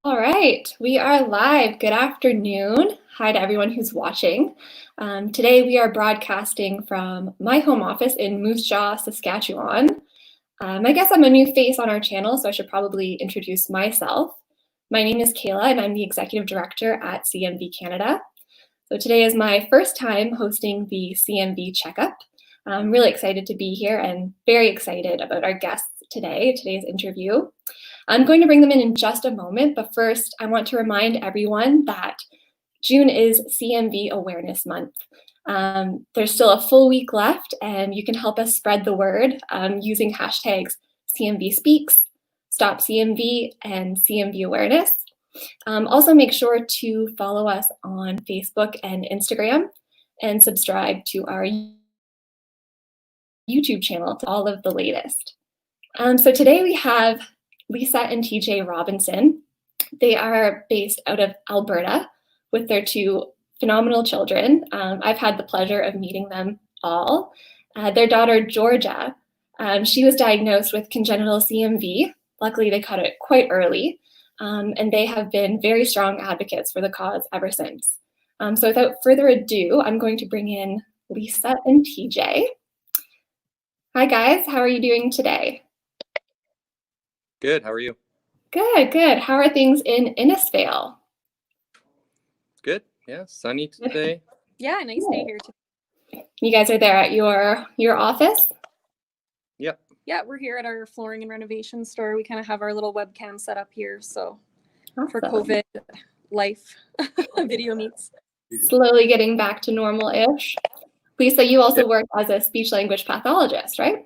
All right, we are live. Good afternoon. Hi to everyone who's watching. Today we are broadcasting from my home office in Moose Jaw, Saskatchewan. I guess I'm a new face on our channel, so I should probably introduce myself. My name is Kayla, and I'm the Executive Director at CMB Canada. So today is my first time hosting the CMV Checkup. I'm really excited to be here and very excited about our guests today's interview. I'm going to bring them in just a moment, but first I want to remind everyone that June is CMV Awareness Month. There's still a full week left, and you can help us spread the word using hashtags CMV Speaks, Stop CMV, and CMV Awareness. Also, make sure to follow us on Facebook and Instagram and subscribe to our YouTube channel to all of the latest. So today we have Lisa and TJ Robinson. They are based out of Alberta with their two phenomenal children. I've had the pleasure of meeting them all. Their daughter, Georgia, she was diagnosed with congenital CMV. Luckily, they caught it quite early, and they have been very strong advocates for the cause ever since. So without further ado, I'm going to bring in Lisa and TJ. Hi, guys. How are you doing today? Good. How are you? Good, good. How are things in Innisfail? Good. Yeah, sunny today. Yeah, nice day here too. You guys are there at your office? Yep. Yeah, we're here at our flooring and renovation store. We kind of have our little webcam set up here, so Awesome. For COVID life video meets. Slowly getting back to normal-ish. Lisa, you also work as a speech-language pathologist, right?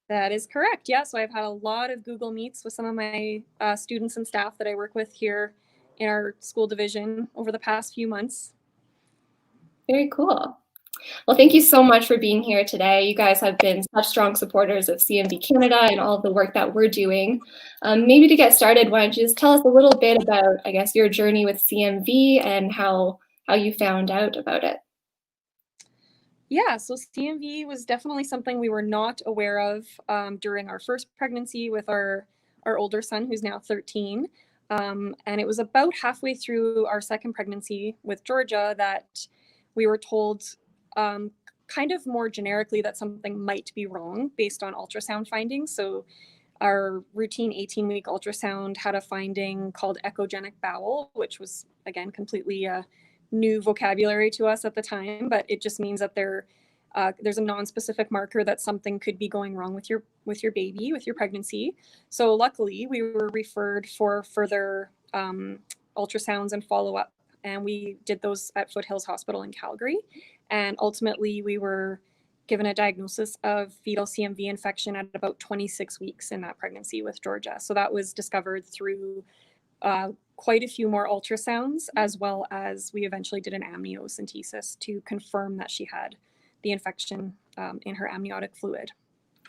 That is correct. Yeah, so I've had a lot of Google Meets with some of my students and staff that I work with here in our school division over the past few months. Very cool. Well, thank you so much for being here today. You guys have been such strong supporters of CMB Canada and all of the work that we're doing. Maybe to get started, why don't you just tell us a little bit about, I guess, your journey with CMV and how you found out about it? Yeah, so CMV was definitely something we were not aware of during our first pregnancy with our older son, who's now 13. And it was about halfway through our second pregnancy with Georgia that we were told kind of more generically that something might be wrong based on ultrasound findings. So our routine 18-week ultrasound had a finding called echogenic bowel, which was, again, completely new vocabulary to us at the time, but it just means that there's a non-specific marker that something could be going wrong with your baby, with your pregnancy. So luckily, we were referred for further ultrasounds and follow-up, and we did those at Foothills Hospital in Calgary. And ultimately, we were given a diagnosis of fetal CMV infection at about 26 weeks in that pregnancy with Georgia. So that was discovered through quite a few more ultrasounds, as well as we eventually did an amniocentesis to confirm that she had the infection in her amniotic fluid.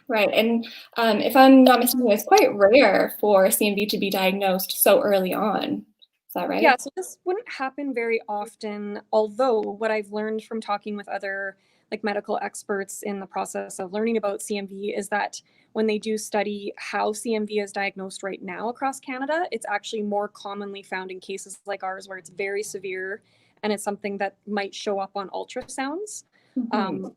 Right, and if I'm not mistaken, it's quite rare for CMV to be diagnosed so early on. Is that right? Yeah, so this wouldn't happen very often, although what I've learned from talking with other medical experts in the process of learning about CMV is that when they do study how CMV is diagnosed right now across Canada, it's actually more commonly found in cases like ours where it's very severe and it's something that might show up on ultrasounds. Mm-hmm.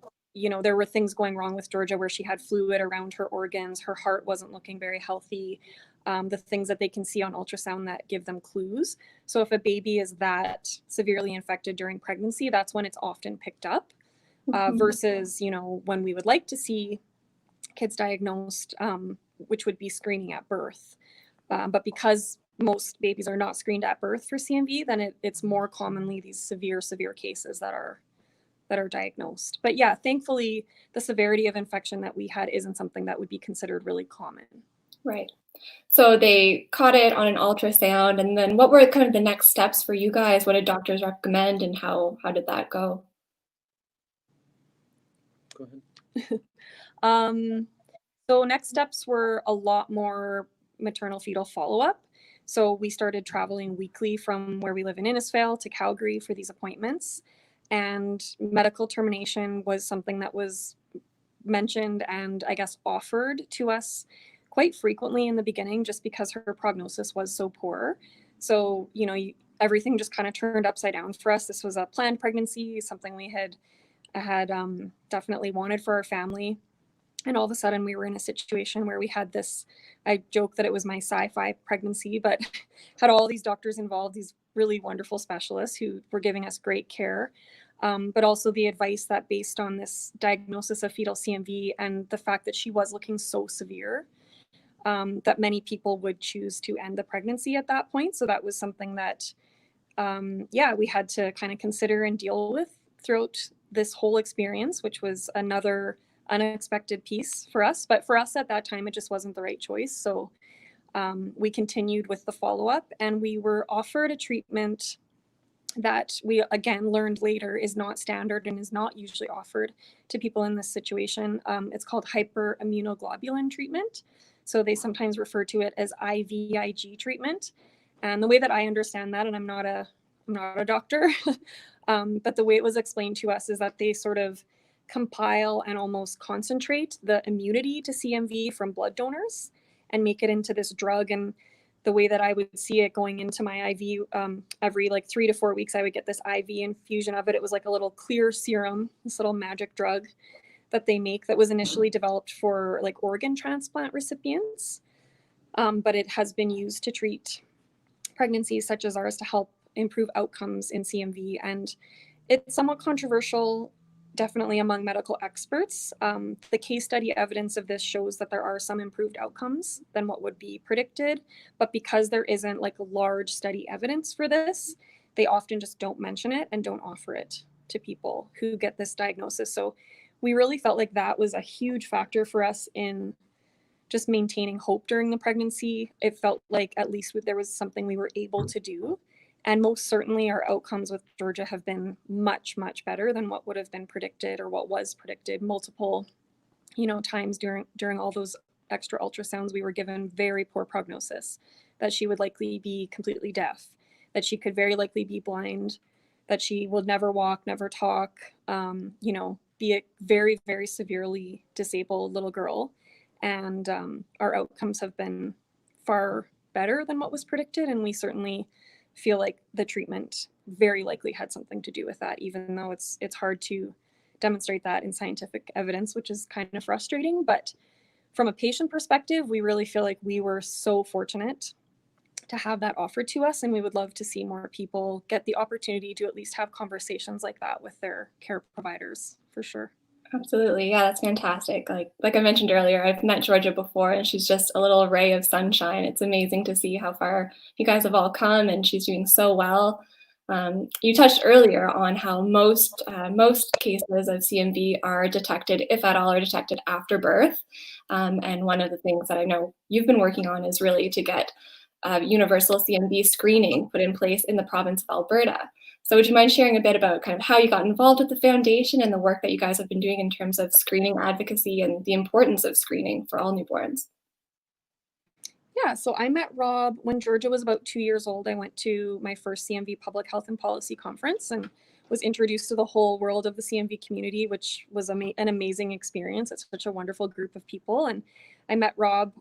There were things going wrong with Georgia where she had fluid around her organs, her heart wasn't looking very healthy, the things that they can see on ultrasound that give them clues. So if a baby is that severely infected during pregnancy, that's when it's often picked up. Versus, when we would like to see kids diagnosed, which would be screening at birth. But because most babies are not screened at birth for CMV, then it's more commonly these severe cases that are diagnosed. But yeah, thankfully, the severity of infection that we had isn't something that would be considered really common. Right. So they caught it on an ultrasound, and then what were kind of the next steps for you guys? What did doctors recommend, and how did that go? Go ahead. So next steps were a lot more maternal fetal follow-up. So we started traveling weekly from where we live in Innisfail to Calgary for these appointments. And medical termination was something that was mentioned and I guess offered to us quite frequently in the beginning, just because her prognosis was so poor. So, everything just kind of turned upside down for us. This was a planned pregnancy, something we had definitely wanted for our family. And all of a sudden we were in a situation where we had this, I joke that it was my sci-fi pregnancy, but had all these doctors involved, these really wonderful specialists who were giving us great care. But also the advice that based on this diagnosis of fetal CMV and the fact that she was looking so severe, that many people would choose to end the pregnancy at that point. So that was something that, we had to kind of consider and deal with throughout this whole experience, which was another unexpected piece for us. But for us at that time, it just wasn't the right choice. So we continued with the follow-up, and we were offered a treatment that we again learned later is not standard and is not usually offered to people in this situation. It's called hyperimmunoglobulin treatment. So they sometimes refer to it as IVIG treatment. And the way that I understand that, and I'm not a doctor, but the way it was explained to us is that they sort of compile and almost concentrate the immunity to CMV from blood donors and make it into this drug. And the way that I would see it going into my IV, every like 3 to 4 weeks, I would get this IV infusion of it. It was like a little clear serum, this little magic drug that they make that was initially developed for like organ transplant recipients. But it has been used to treat pregnancies such as ours to help improve outcomes in CMV. And it's somewhat controversial, definitely among medical experts. The case study evidence of this shows that there are some improved outcomes than what would be predicted. But because there isn't like large study evidence for this, they often just don't mention it and don't offer it to people who get this diagnosis. So we really felt like that was a huge factor for us in just maintaining hope during the pregnancy. It felt like at least there was something we were able to do. And most certainly our outcomes with Georgia have been much, much better than what would have been predicted or what was predicted multiple, times during all those extra ultrasounds. We were given very poor prognosis, that she would likely be completely deaf, that she could very likely be blind, that she would never walk, never talk, be a very, very severely disabled little girl. And our outcomes have been far better than what was predicted. And we certainly feel like the treatment very likely had something to do with that, even though it's hard to demonstrate that in scientific evidence, which is kind of frustrating. But from a patient perspective, we really feel like we were so fortunate to have that offered to us. And we would love to see more people get the opportunity to at least have conversations like that with their care providers, for sure. Absolutely. Yeah, that's fantastic. Like I mentioned earlier, I've met Georgia before, and she's just a little ray of sunshine. It's amazing to see how far you guys have all come, and she's doing so well. You touched earlier on how most cases of CMV are detected, if at all, are detected after birth. And one of the things that I know you've been working on is really to get universal CMV screening put in place in the province of Alberta. So would you mind sharing a bit about kind of how you got involved with the foundation and the work that you guys have been doing in terms of screening advocacy and the importance of screening for all newborns? Yeah, so I met Rob when Georgia was about 2 years old. I went to my first CMV Public Health and Policy Conference and was introduced to the whole world of the CMV community, which was an amazing experience. It's such a wonderful group of people. And I met Rob,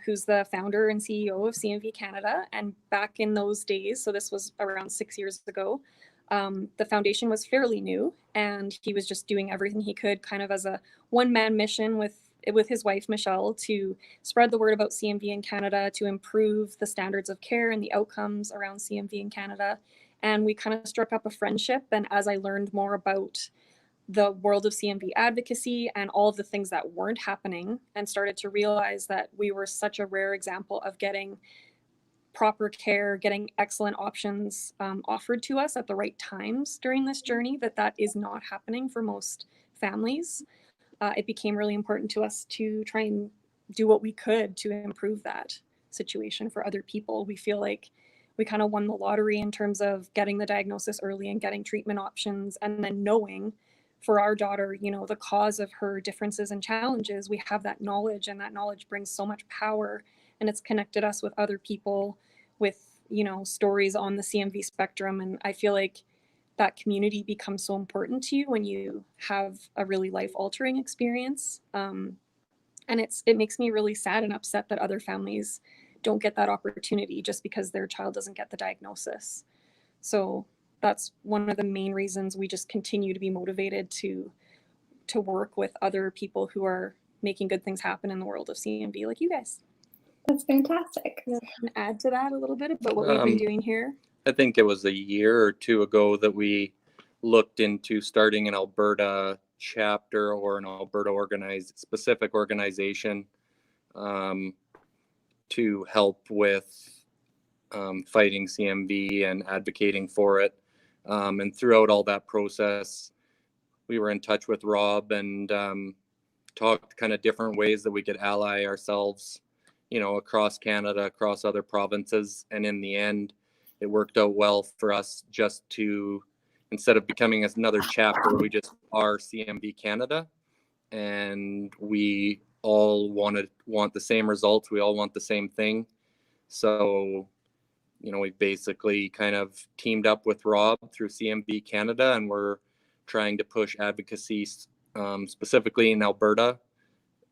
who's the founder and CEO of CMV Canada. And back in those days, so this was around 6 years ago, the foundation was fairly new, and he was just doing everything he could kind of as a one-man mission with his wife, Michelle, to spread the word about CMV in Canada, to improve the standards of care and the outcomes around CMV in Canada. And we kind of struck up a friendship. And as I learned more about the world of CMV advocacy and all of the things that weren't happening, and started to realize that we were such a rare example of getting proper care, getting excellent options offered to us at the right times during this journey, that is not happening for most families. It became really important to us to try and do what we could to improve that situation for other people. We feel like we kind of won the lottery in terms of getting the diagnosis early and getting treatment options, and then knowing for our daughter, the cause of her differences and challenges, we have that knowledge, and that knowledge brings so much power, and it's connected us with other people with, stories on the CMV spectrum. And I feel like that community becomes so important to you when you have a really life-altering experience. And it makes me really sad and upset that other families don't get that opportunity just because their child doesn't get the diagnosis. So that's one of the main reasons we just continue to be motivated to work with other people who are making good things happen in the world of CMV, like you guys. That's fantastic. You can add to that a little bit about what we've been doing here. I think it was a year or two ago that we looked into starting an Alberta chapter or an Alberta specific organization to help with fighting CMV and advocating for it. And throughout all that process, we were in touch with Rob and talked kind of different ways that we could ally ourselves, across Canada, across other provinces. And in the end, it worked out well for us just to, instead of becoming another chapter, we just are CMB Canada. And we all want the same results. We all want the same thing. So, we basically kind of teamed up with Rob through CMB Canada, and we're trying to push advocacy specifically in Alberta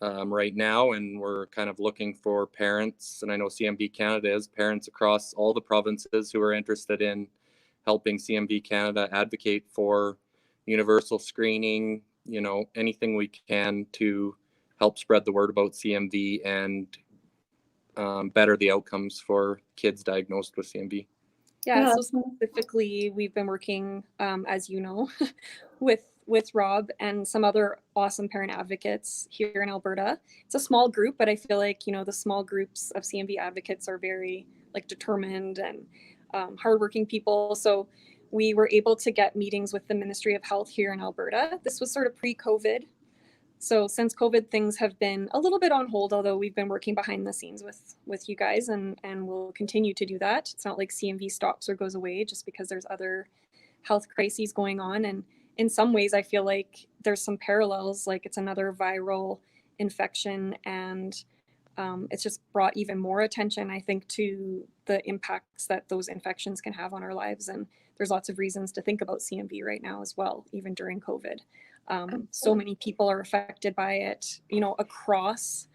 right now. And we're kind of looking for parents, and I know CMB Canada is parents across all the provinces who are interested in helping CMB Canada advocate for universal screening, anything we can to help spread the word about CMV and better the outcomes for kids diagnosed with CMV. Yeah, so specifically, we've been working, as you know, with Rob and some other awesome parent advocates here in Alberta. It's a small group, but I feel like, the small groups of CMV advocates are very determined and hardworking people. So we were able to get meetings with the Ministry of Health here in Alberta. This was sort of pre-COVID. So since COVID, things have been a little bit on hold, although we've been working behind the scenes with you guys and we'll continue to do that. It's not like CMV stops or goes away just because there's other health crises going on. And in some ways, I feel like there's some parallels, like it's another viral infection, and it's just brought even more attention, I think, to the impacts that those infections can have on our lives. And there's lots of reasons to think about CMV right now as well, even during COVID. So many people are affected by it, across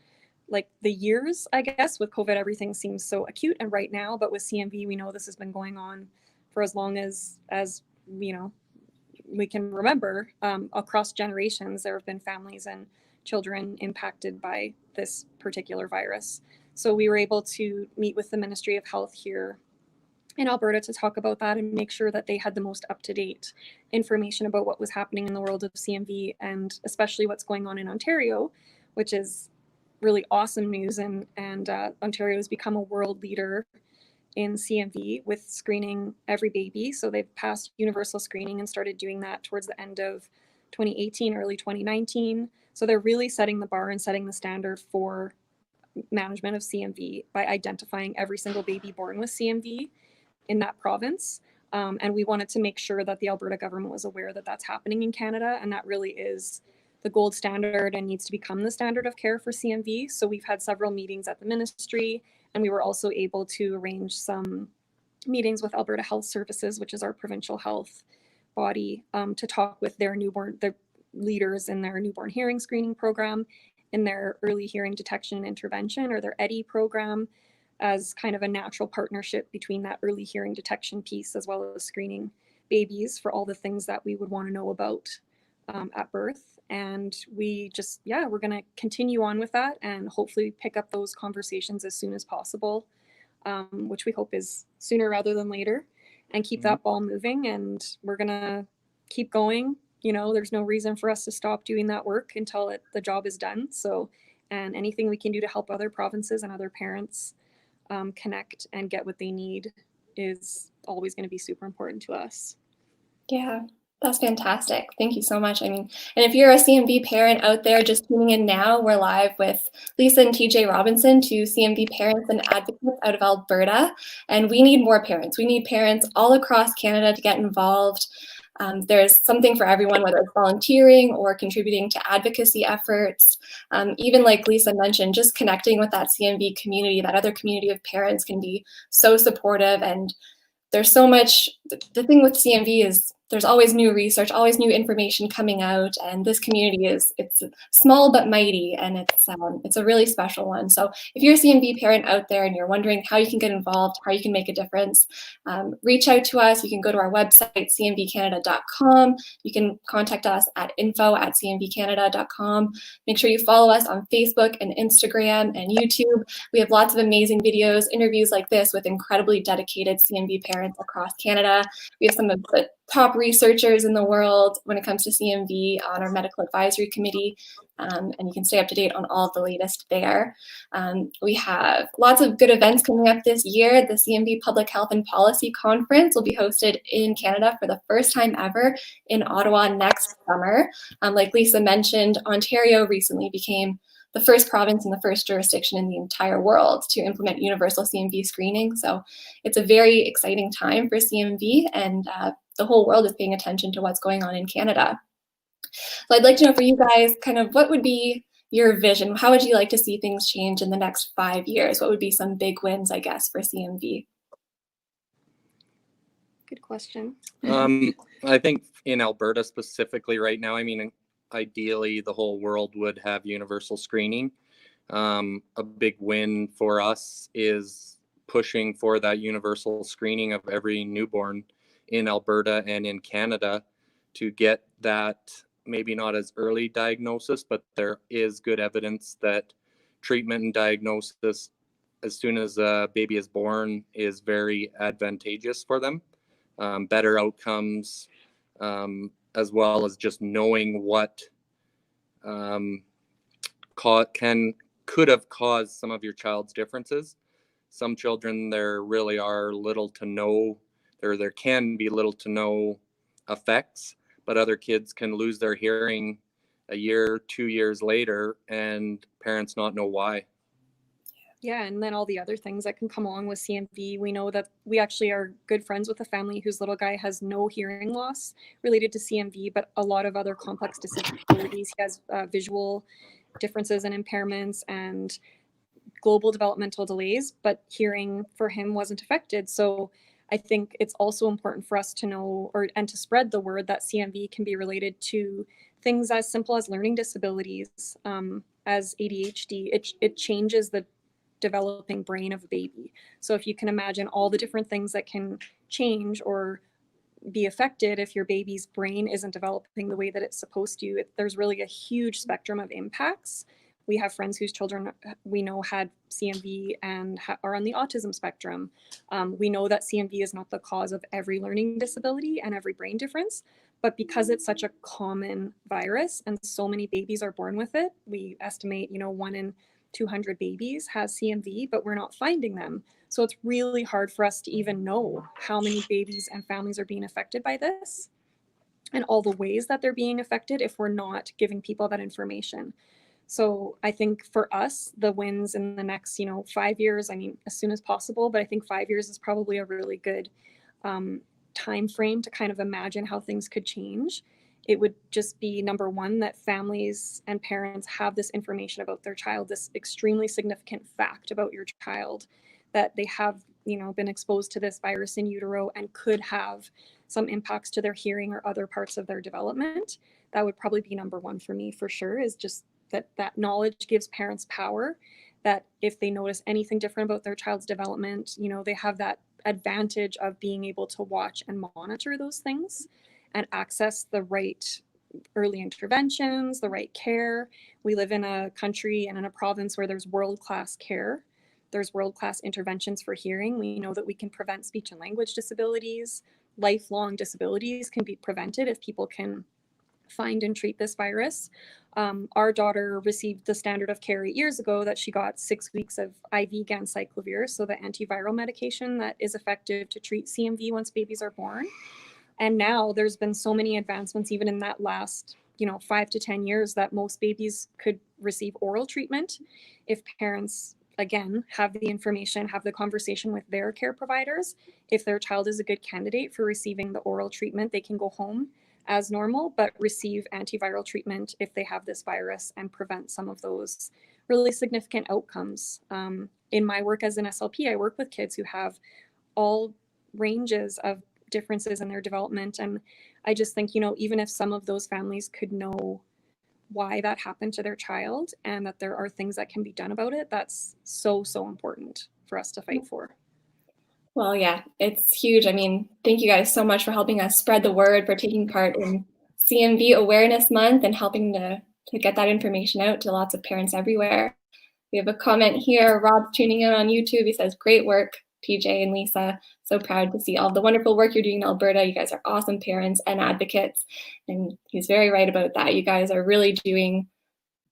the years. I guess with COVID, everything seems so acute and right now, but with CMV, we know this has been going on for as long as we can remember. Across generations, there have been families and children impacted by this particular virus. So we were able to meet with the Ministry of Health here in Alberta to talk about that and make sure that they had the most up-to-date information about what was happening in the world of CMV, and especially what's going on in Ontario, which is really awesome news. And Ontario has become a world leader in CMV with screening every baby. So they've passed universal screening and started doing that towards the end of 2018, early 2019. So they're really setting the bar and setting the standard for management of CMV by identifying every single baby born with CMV in that province. And we wanted to make sure that the Alberta government was aware that that's happening in Canada, and that really is the gold standard and needs to become the standard of care for CMV. So we've had several meetings at the ministry, and we were also able to arrange some meetings with Alberta Health Services, which is our provincial health body, to talk with their leaders in their newborn hearing screening program, in their early hearing detection and intervention, or their EDI program, as kind of a natural partnership between that early hearing detection piece as well as screening babies for all the things that we would want to know about at birth. And we're going to continue on with that and hopefully pick up those conversations as soon as possible, which we hope is sooner rather than later, and keep that ball moving. And we're going to keep going. There's no reason for us to stop doing that work until the job is done. So, and anything we can do to help other provinces and other parents connect and get what they need is always going to be super important to us. Yeah, that's fantastic. Thank you so much. And if you're a CMV parent out there just tuning in now, we're live with Lisa and TJ Robinson, two CMV parents and advocates out of Alberta. And we need more parents. We need parents all across Canada to get involved. There's something for everyone, whether it's volunteering or contributing to advocacy efforts. Even like Lisa mentioned, just connecting with that CMV community, that other community of parents, can be so supportive. And there's so much, the thing with CMV is there's always new research, always new information coming out, and this community it's small but mighty, and it's a really special one. So if you're a CMV parent out there and you're wondering how you can get involved, how you can make a difference, reach out to us. You can go to our website, cmvcanada.com. You can contact us at info@cmvcanada.com. Make sure you follow us on Facebook and Instagram and YouTube. We have lots of amazing videos, interviews like this with incredibly dedicated CMV parents across Canada. We have some of the top researchers in the world when it comes to CMV on our medical advisory committee, and you can stay up to date on all of the latest there. We have lots of good events coming up this year. The CMV Public Health and Policy Conference will be hosted in Canada for the first time ever in Ottawa next summer. Like Lisa mentioned, Ontario recently became the first province and the first jurisdiction in the entire world to implement universal CMV screening. So it's a very exciting time for CMV, and the whole world is paying attention to what's going on in Canada. So I'd like to know for you guys, kind of what would be your vision? How would you like to see things change in the next 5 years? What would be some big wins, I guess, for CMV? Good question. I think in Alberta specifically right now, I mean, ideally the whole world would have universal screening. A big win for us is pushing for that universal screening of every newborn in Alberta and in Canada to get that, maybe not as early diagnosis, but there is good evidence that treatment and diagnosis as soon as a baby is born is very advantageous for them. Better outcomes, as well as just knowing what could have caused some of your child's differences. Some children, there really are little to no, there can be little to no effects, but other kids can lose their hearing a year, 2 years later, and parents not know why. Yeah, and then all the other things that can come along with CMV. We know that we actually are good friends with a family whose little guy has no hearing loss related to CMV, but a lot of other complex disabilities. He has visual differences and impairments and global developmental delays, but hearing for him wasn't affected. So I think it's also important for us to know and to spread the word that CMV can be related to things as simple as learning disabilities, as ADHD. It changes the developing brain of a baby. So if you can imagine all the different things that can change or be affected if your baby's brain isn't developing the way that it's supposed to, there's really a huge spectrum of impacts. We have friends whose children we know had CMV and are on the autism spectrum. We know that CMV is not the cause of every learning disability and every brain difference, but because it's such a common virus and so many babies are born with it, we estimate, 1 in 200 babies has CMV, but we're not finding them. So it's really hard for us to even know how many babies and families are being affected by this and all the ways that they're being affected if we're not giving people that information. So I think for us, the wins in the next, 5 years, I mean, as soon as possible, but I think 5 years is probably a really good time frame to kind of imagine how things could change. It would just be, number one, that families and parents have this information about their child, this extremely significant fact about your child, that they have, been exposed to this virus in utero and could have some impacts to their hearing or other parts of their development. That would probably be number one for me, for sure, is just that knowledge gives parents power, that if they notice anything different about their child's development, they have that advantage of being able to watch and monitor those things and access the right early interventions, the right care. We live in a country and in a province where there's world-class care. There's world-class interventions for hearing. We know that we can prevent speech and language disabilities. Lifelong disabilities can be prevented if people can find and treat this virus. Our daughter received the standard of care 8 years ago that she got 6 weeks of IV ganciclovir, so the antiviral medication that is effective to treat CMV once babies are born. And now there's been so many advancements, even in that last, 5 to 10 years, that most babies could receive oral treatment if parents, again, have the information, have the conversation with their care providers. If their child is a good candidate for receiving the oral treatment, they can go home as normal, but receive antiviral treatment if they have this virus and prevent some of those really significant outcomes. In my work as an SLP, I work with kids who have all ranges of differences in their development. And I just think, you know, even if some of those families could know why that happened to their child and that there are things that can be done about it, that's so, so important for us to fight for. Well, yeah, it's huge. I mean, thank you guys so much for helping us spread the word, for taking part in CMV Awareness Month and helping to get that information out to lots of parents everywhere. We have a comment here. Rob's tuning in on YouTube. He says, great work, TJ and Lisa. So proud to see all the wonderful work you're doing in Alberta. You guys are awesome parents and advocates. And he's very right about that. You guys are really doing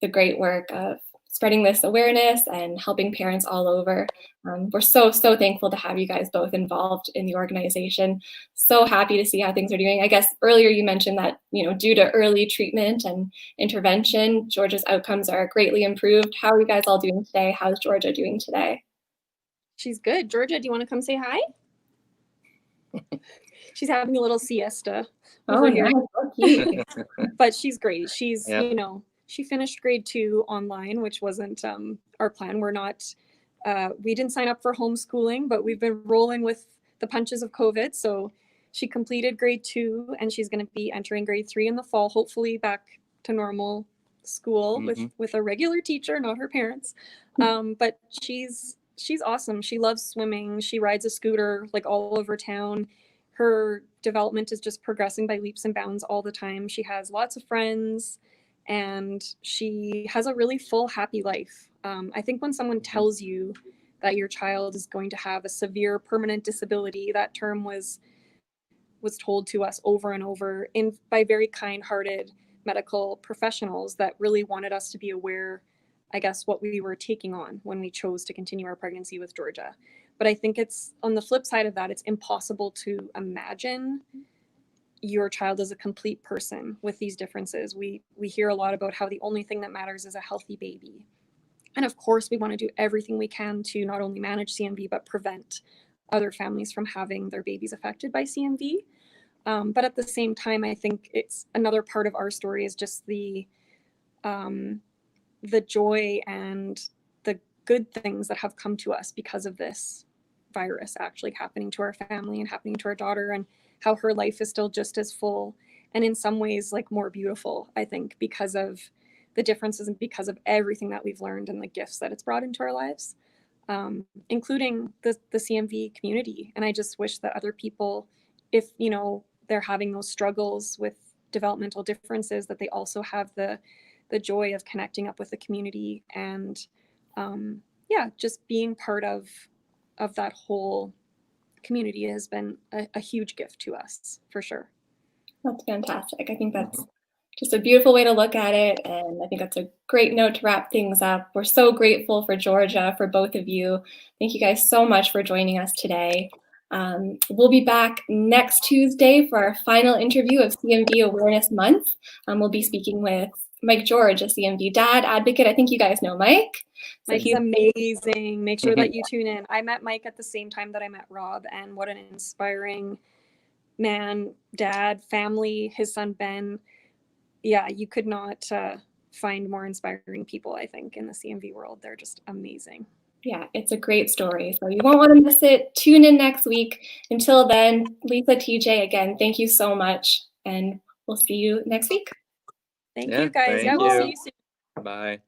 the great work of spreading this awareness and helping parents all over. We're so, so thankful to have you guys both involved in the organization. So happy to see how things are doing. I guess earlier you mentioned that, you know, due to early treatment and intervention, Georgia's outcomes are greatly improved. How are you guys all doing today? How's Georgia doing today? She's good. Georgia, do you want to come say hi? She's having a little siesta over here. Nice. But she's great. She's, Yep. you know, she finished grade 2 online, which wasn't our plan. We're not, we didn't sign up for homeschooling, but we've been rolling with the punches of COVID. So she completed grade 2 and she's going to be entering grade 3 in the fall, hopefully back to normal school with a regular teacher, not her parents. But she's awesome. She loves swimming. She rides a scooter like all over town. Her development is just progressing by leaps and bounds all the time. She has lots of friends and she has a really full, happy life. I think when someone tells you that your child is going to have a severe permanent disability, that term was told to us over and over by very kind-hearted medical professionals that really wanted us to be aware, I guess, what we were taking on when we chose to continue our pregnancy with Georgia. But I think it's, on the flip side of that, it's impossible to imagine your child as a complete person with these differences. We hear a lot about how the only thing that matters is a healthy baby. And of course, we want to do everything we can to not only manage CMV, but prevent other families from having their babies affected by CMV. But at the same time, I think it's another part of our story is just the joy and the good things that have come to us because of this virus actually happening to our family and happening to our daughter, and how her life is still just as full and in some ways like more beautiful, I think, because of the differences and because of everything that we've learned and the gifts that it's brought into our lives, including the CMV community. And I just wish that other people, if, you know, they're having those struggles with developmental differences, that they also have the joy of connecting up with the community and just being part of that whole community has been a huge gift to us, for sure. That's fantastic. I think that's just a beautiful way to look at it. And I think that's a great note to wrap things up. We're so grateful for Georgia, for both of you. Thank you guys so much for joining us today. We'll be back next Tuesday for our final interview of CMV Awareness Month. We'll be speaking with Mike George, a CMV dad advocate. I think you guys know Mike. So Mike's amazing. Make sure that you tune in. I met Mike at the same time that I met Rob, and what an inspiring man, dad, family, his son Ben. Yeah, you could not find more inspiring people, I think, in the CMV world. They're just amazing. Yeah, it's a great story. So you won't want to miss it. Tune in next week. Until then, Lisa, TJ, again, thank you so much. And we'll see you next week. Thank you, guys. Yeah, we'll see you soon. Bye.